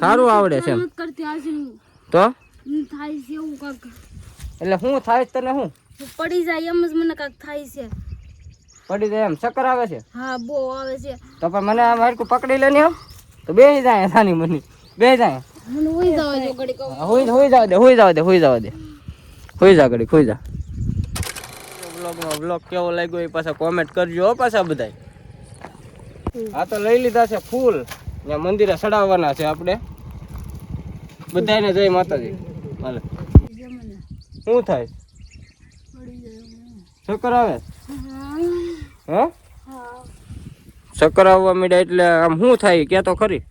સારું આવડે છે એમ તો થાય છે એવું કાક એટલે શું થાય છે તને? શું પડી જાય એમ જ મને કાક થાય છે. પડી જાય એમ ચક્કર આવે છે? હા બહુ આવે છે. તો પણ મને આમ હરકું પકડી લે ને એમ તો બેસી જાય સાની મની બેસી જાય. મને હોઈ જવા જો ઘડી કહું. હોઈ જવા દે હોઈ જા ઘડી હોઈ જા. બ્લોગ કેવો લાગ્યો એ પાછા કોમેન્ટ કરજો હો પાછા બધાય. આ તો લઈ લીધા છે ફૂલ ત્યાં મંદિરે ચડાવવાના છે આપણે બધાને. જય માતાજી. હાલે શું થાય? ચક્કર આવે? હે ચક્કર આવવા માંડ્યા એટલે આમ શું થાય કે તો ખરી?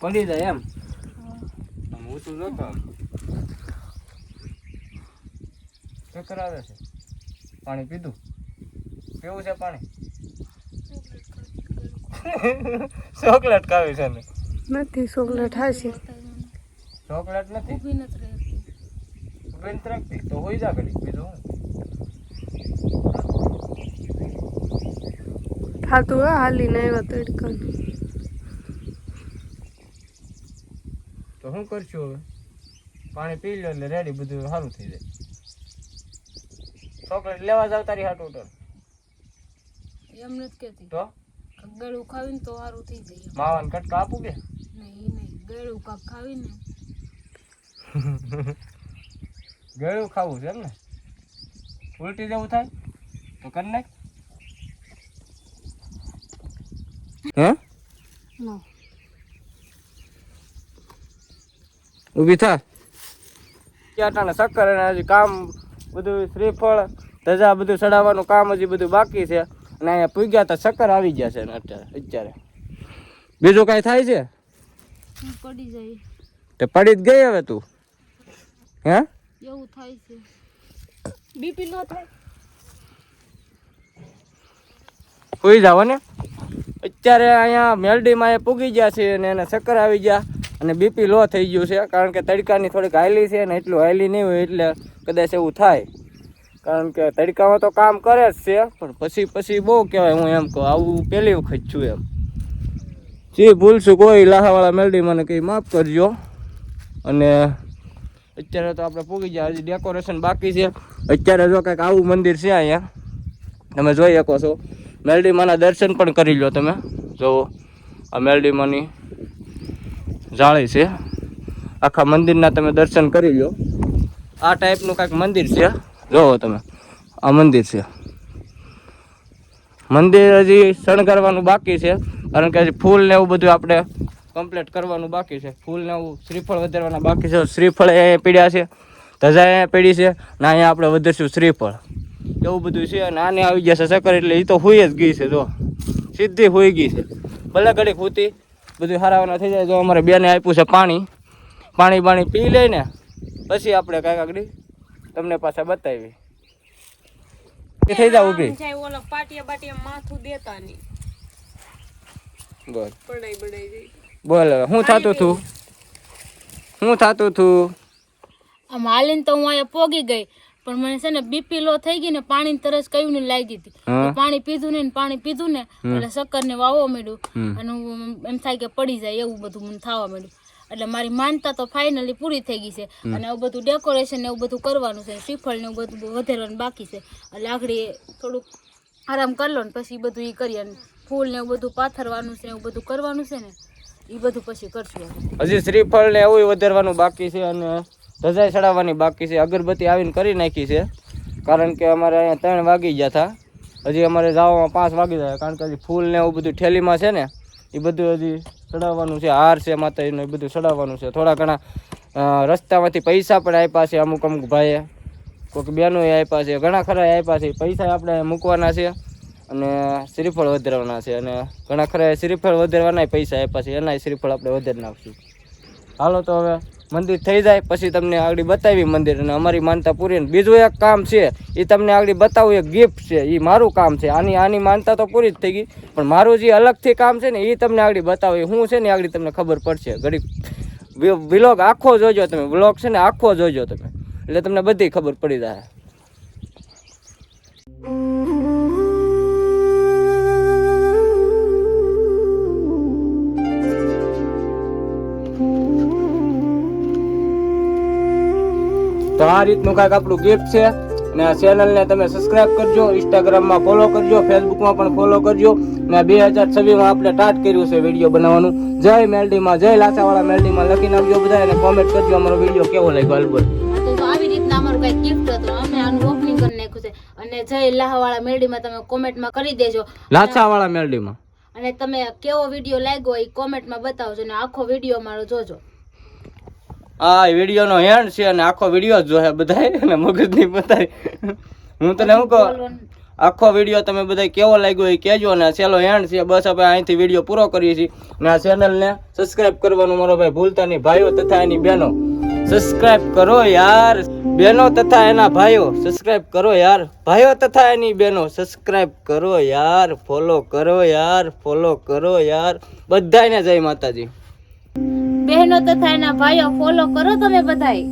પડી જાય એમ? હું તો જોતો ચક્કર આવે છે. પાણી પીધું? પીવું છે પાણી? ચોકલેટ ખાવી છે ને? નથી ચોકલેટ હાશે. ચોકલેટ નથી? ઉભી નથી રાખતી તો હોઈ જા ઘડી. બીજું હું થાતું હાલીને આવ્યા તડકા તો શું કરશું હવે? પાણી પી લો એટલે રેડી બધું સારું થઈ જાય. ચોકલેટ લેવા જાવ તારી હાટું તો એમ નથી કેતી તો ગળું ખાવીને તો સારું થઈ જાય. માવાને કટકા આપું કે નહીં ગળું કાક ખાવીને ગળું ખાવું છે એમ ને? ઉલટી જેવું થાય તો કરી નાખ. હે ઊભી થા. ક્યાં શક્કર અને હજી કામ બધું શ્રીફળ ધજા બધું ચડાવવાનું કામ હજી બધું બાકી છે. અને અહીંયા પૂગ્યા તો ચક્કર આવી ગયા છે અત્યારે. બીજું કાંઈ થાય છે? પડી જાય તે પડી જ ગઈ હવે તું? હે એવું થાય છે. બીપી લો થાય. સુઈ જાવ ને. અત્યારે અહીંયા મેલડીમાં એ પૂગી ગયા છે અને એને ચક્કર આવી ગયા અને બીપી લો થઈ ગયું છે. કારણ કે તડકાની થોડીક હાયલી છે ને એટલું હાયલી નહીં હોય એટલે કદાચ એવું થાય. કારણ કે તડકામાં તો કામ કરે જ છે પણ પછી બહુ કહેવાય. હું એમ કહું આવું પહેલી વખત છું એમ. જે ભૂલશું કોઈ લાહાવાળા મેલડી મને કંઈ માફ કરજો. અને અત્યારે તો આપણે પૂગી ગયા. હજી ડેકોરેશન બાકી છે. અત્યારે જો કંઈક આવું મંદિર છે અહીંયા તમે જોઈ શકો છો. મેલડીમાના દર્શન પણ કરી લો તમે. જુઓ આ મેલડીમાની જાળી છે. આખા મંદિરના તમે દર્શન કરી લો. આ ટાઈપનું કાંઈક મંદિર છે. જુઓ તમે આ મંદિર છે. મંદિર હજી શણગારવાનું બાકી છે. કારણ કે હજી ફૂલ ને એવું બધું આપણે કમ્પ્લીટ કરવાનું બાકી છે. ફૂલ ને એવું શ્રીફળ વધારવાના બાકી છે. શ્રીફળ એ પીડ્યા છે, ધજા અહીંયા પીડી છે ને અહીંયા આપણે વધારશું શ્રીફળ. એવું બધું છે. અને આને આવી જશે ચક્કર એટલે એ તો હોઈ જ ગઈ છે. જો સીધી હોઈ ગઈ છે. ભલે ઘડીક હોતી બધું હારાવાના થઈ જાય. જો અમારે બેને આપ્યું છે પાણી પી લઈને પછી આપણે કાંઈક આગળ તમને પાછા બતાવી. થઈ જાવ ઊભી. ઓલા પાટિયા માથું દેતા નહીં. બોલ પડાઈ જાય. બોલ શું થતું તું? આમ હાલીને તો હું અહીંયા પોગી ગઈ પણ મને છે ને બીપી લો થઈ ગઈ ને પાણી તરસ કયું ને લાગી હતી. પાણી પીધું ને એટલે શક્કર ને વાવવા માંડ્યું અને એમ થાય કે પડી જાય એવું બધું મને થવા માંડ્યું. એટલે મારી માનતા તો ફાઇનલી પૂરી થઈ ગઈ છે. અને એવું બધું ડેકોરેશન એવું બધું કરવાનું છે. શ્રીફળ ને એવું બધું વધારવાનું બાકી છે. એટલે આગળ થોડુંક આરામ કરી લો ને પછી બધું એ કરીએ. ફૂલ ને એવું બધું પાથરવાનું છે, એવું બધું કરવાનું છે ને એ બધું પછી કરશું. હજી શ્રીફળ ને એવું વધારવાનું બાકી છે અને ધજા ચડાવવાની બાકી છે. અગરબત્તી આવીને કરી નાખી છે. કારણ કે અમારે અહીંયા 3 વાગી ગયા હતા. હજી અમારે જવામાં 5 વાગી જાય. કારણ કે હજી ફૂલ ને એવું બધું થેલીમાં છે ને એ બધું હજી ચડાવવાનું છે. હાર છે માતાજીનું એ બધું ચડાવવાનું છે. થોડા ઘણા રસ્તામાંથી પૈસા પણ આપ્યા છે. અમુક ભાઈએ કોઈક બેનોએ આપ્યા છે. ઘણા ખરા આપ્યા છે. પૈસા આપણે મૂકવાના છે અને શ્રીફળ વધારવાના છે. અને ઘણા ખરા શ્રીફળ વધારવાના પૈસા આપ્યા છે. એના શ્રીફળ આપણે વધારી નાખશું. હાલો તો હવે મંદિર થઈ જાય પછી તમને આગળ બતાવી મંદિર. અને અમારી માનતા પૂરી. બીજું એક કામ છે એ તમને આગળ બતાવું. એક ગિફ્ટ છે એ મારું કામ છે. આની માનતા તો પૂરી જ થઈ ગઈ પણ મારું જે અલગથી કામ છે ને એ તમને આગળ બતાવું. શું છે ને આગળ તમને ખબર પડશે. ઘડી વ્લોગ આખો જોજો તમે. વ્લોગ છે ને આખો જોજો તમે એટલે તમને બધી ખબર પડી જાય. આ રીતનું કાંઈક આપણું ગિફ્ટ છે. ને આ ચેનલને તમે સબસ્ક્રાઇબ કરજો, ઇન્સ્ટાગ્રામમાં ફોલો કરજો, ફેસબુકમાં પણ ફોલો કરજો. ને 2026માં આપણે સ્ટાર્ટ કર્યું છે વિડીયો બનાવવાનું. જય મેલડીમાં, જય લાચાવાળા મેલડીમાં લખી નાખજો બધા અને કોમેન્ટ કરજો અમારો વિડીયો કેવો લાગ્યો. અલબત્ત તો આવી રીતના અમારું કઈ ગિફ્ટ હતું, અમે આનું ઓપનિંગ કરી નાખ્યું છે. અને જય લાહાવાળા મેલડીમાં તમે કોમેન્ટમાં કરી દેજો, લાચાવાળા મેલડીમાં. અને તમે કેવો વિડીયો લાગ્યો એ કોમેન્ટમાં બતાવજો અને આખો વિડીયો મારો જોજો. આ વિડીયોનો એન્ડ છે અને આખો વિડીયો જ જોહે બધાય અને મગજ નહીં બતાય. હું તને શું કહું, આખો વિડીયો તમે બધા કેવો લાગ્યો એ કહેજો. અને છેલ્લો એન્ડ છે. બસ આપણે અહીંથી વિડીયો પૂરો કરીએ છીએ. અને આ ચેનલને સબસ્ક્રાઇબ કરવાનું મારો ભાઈ ભૂલતા નહીં. ભાઈઓ તથા એની બહેનો સબસ્ક્રાઇબ કરો યાર. બહેનો તથા એના ભાઈઓ સબસ્ક્રાઇબ કરો યાર. ભાઈઓ તથા એની બહેનો સબસ્ક્રાઇબ કરો યાર. ફોલો કરો યાર. ફોલો કરો યાર. બધાયને જય માતાજી. બહેનો તથા એના ભાઈઓ ફોલો કરો તમે બધાય.